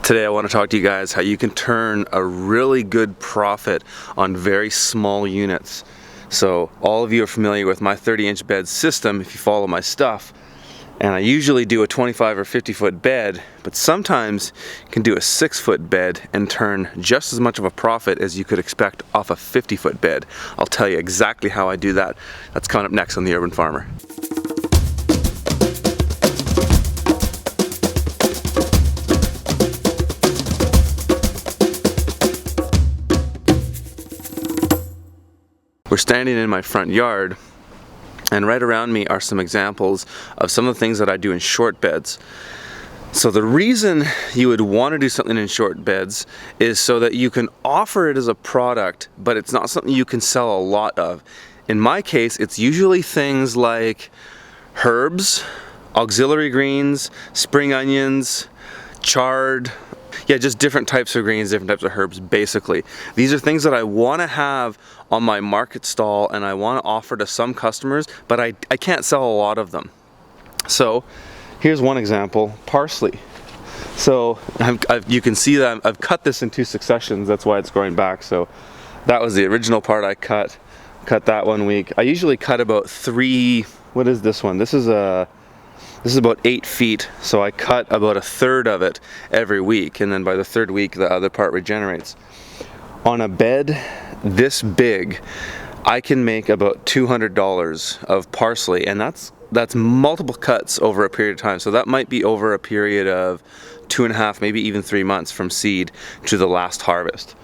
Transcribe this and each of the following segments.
Today I want to talk to you guys how you can turn a really good profit on very small units. So all of you are familiar with my 30-inch bed system if you follow my stuff. And I usually do a 25 or 50 foot bed, but sometimes you can do a 6-foot bed and turn just as much of a profit as you could expect off a 50-foot bed. I'll tell you exactly how I do that. That's coming up next on The Urban Farmer. We're standing in my front yard, and right around me are some examples of some of the things that I do in short beds. So the reason you would want to do something in short beds is so that you can offer it as a product, but it's not something you can sell a lot of. In my case, it's usually things like herbs, auxiliary greens, spring onions, chard. Yeah, just different types of greens, different types of herbs, basically. These are things that I want to have on my market stall and I want to offer to some customers, but I can't sell a lot of them. So here's one example, parsley. So you can see that I've cut this in 2 successions, that's why it's growing back. So that was the original part I cut that one week. I usually cut about 3, what is this one? This is about 8 feet, so I cut about 1/3 of it every week, and then by the 3rd week the other part regenerates. On a bed this big, I can make about $200 of parsley, and that's multiple cuts over a period of time. So that might be over a period of 2.5, maybe even 3 months from seed to the last harvest.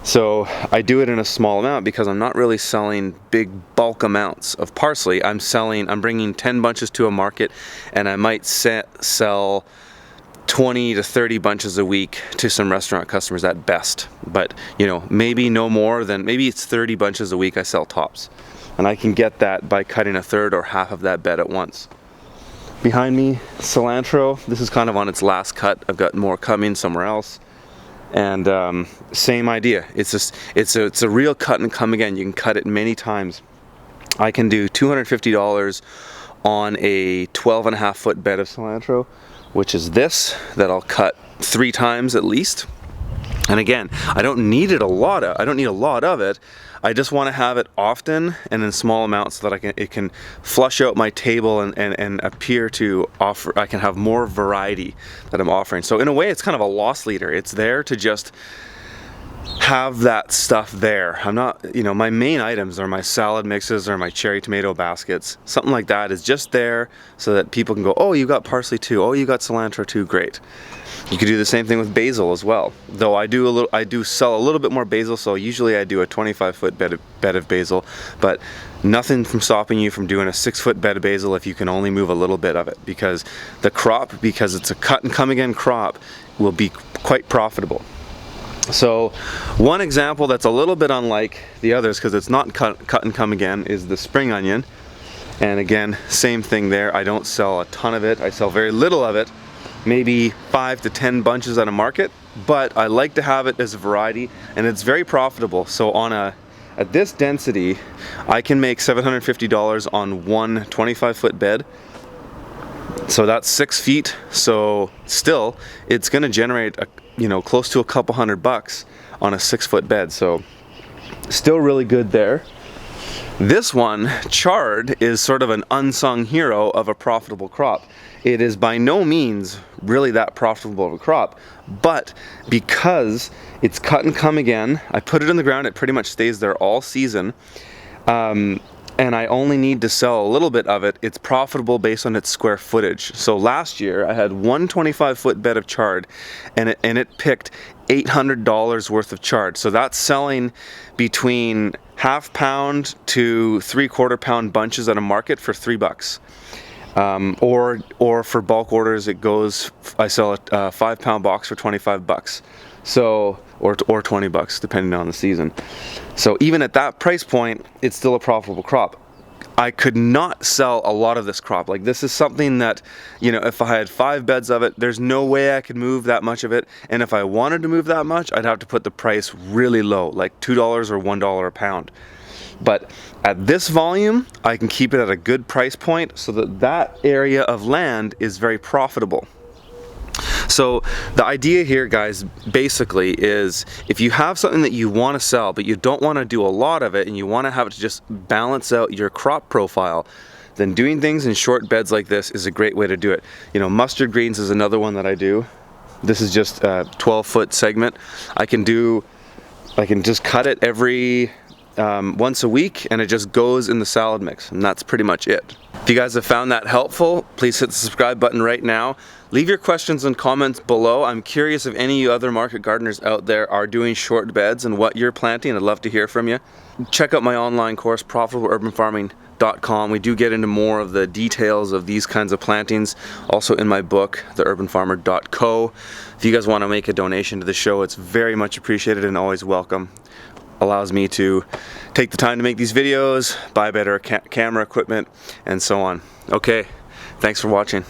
So I do it in a small amount because I'm not really selling big bulk amounts of parsley. I'm bringing 10 bunches to a market, and I might sell 20 to 30 bunches a week to some restaurant customers at best. But maybe no more than, maybe it's 30 bunches a week I sell tops. And I can get that by cutting 1/3 or half of that bed at once. Behind me, cilantro. This is kind of on its last cut. I've got more coming somewhere else. And same idea. It's a real cut and come again. You can cut it many times. I can do $250 on a 12.5 foot bed of cilantro, which is this, that I'll cut 3 times at least. And again, I don't need a lot of it. I just want to have it often and in small amounts so that it can flush out my table and appear to offer. I can have more variety that I'm offering. So in a way, it's kind of a loss leader. It's there to just have that stuff there. I'm not, my main items are my salad mixes or my cherry tomato baskets. Something like that is just there so that people can go, oh, you got parsley too. Oh, you got cilantro too. Great. You could do the same thing with basil as well. Though I do sell a little bit more basil, so usually I do a 25-foot bed of basil, but nothing from stopping you from doing a 6-foot bed of basil if you can only move a little bit of it, because the crop, because it's a cut and come again crop, will be quite profitable. So one example that's a little bit unlike the others, because it's not cut and come again, is the spring onion. And again, same thing there. I don't sell a ton of it. I sell very little of it. Maybe 5 to 10 bunches at a market, but I like to have it as a variety, and it's very profitable. So at this density, I can make $750 on one 25-foot bed. So that's 6 feet. So still, it's going to generate close to a couple $100 on a 6-foot bed. So still really good there. This one, chard, is sort of an unsung hero of a profitable crop. It is by no means really that profitable of a crop, but because it's cut and come again, I put it in the ground, it pretty much stays there all season, and I only need to sell a little bit of it. It's profitable based on its square footage. So last year I had one 25-foot bed of chard, and it picked $800 worth of chard. So that's selling between ½ pound to 3/4 pound bunches at a market for $3. Or for bulk orders, I sell a 5-pound box for $25. So, or $20 depending on the season. So even at that price point, it's still a profitable crop. I could not sell a lot of this crop. Like, this is something that, if I had 5 beds of it, there's no way I could move that much of it. And if I wanted to move that much, I'd have to put the price really low, like $2 or $1 a pound. But at this volume, I can keep it at a good price point so that area of land is very profitable. So the idea here, guys, basically is if you have something that you want to sell but you don't want to do a lot of it and you want to have it to just balance out your crop profile, then doing things in short beds like this is a great way to do it. You know, mustard greens is another one that I do. This is just a 12-foot segment. I can just cut it every once a week, and it just goes in the salad mix, and that's pretty much it. If you guys have found that helpful, please hit the subscribe button right now. Leave your questions and comments below. I'm curious if any of you other market gardeners out there are doing short beds and what you're planting. I'd love to hear from you. Check out my online course, ProfitableUrbanFarming.com. We do get into more of the details of these kinds of plantings, also in my book, TheUrbanFarmer.co. If you guys want to make a donation to the show, it's very much appreciated and always welcome. Allows me to take the time to make these videos, buy better camera equipment, and so on. Okay, thanks for watching.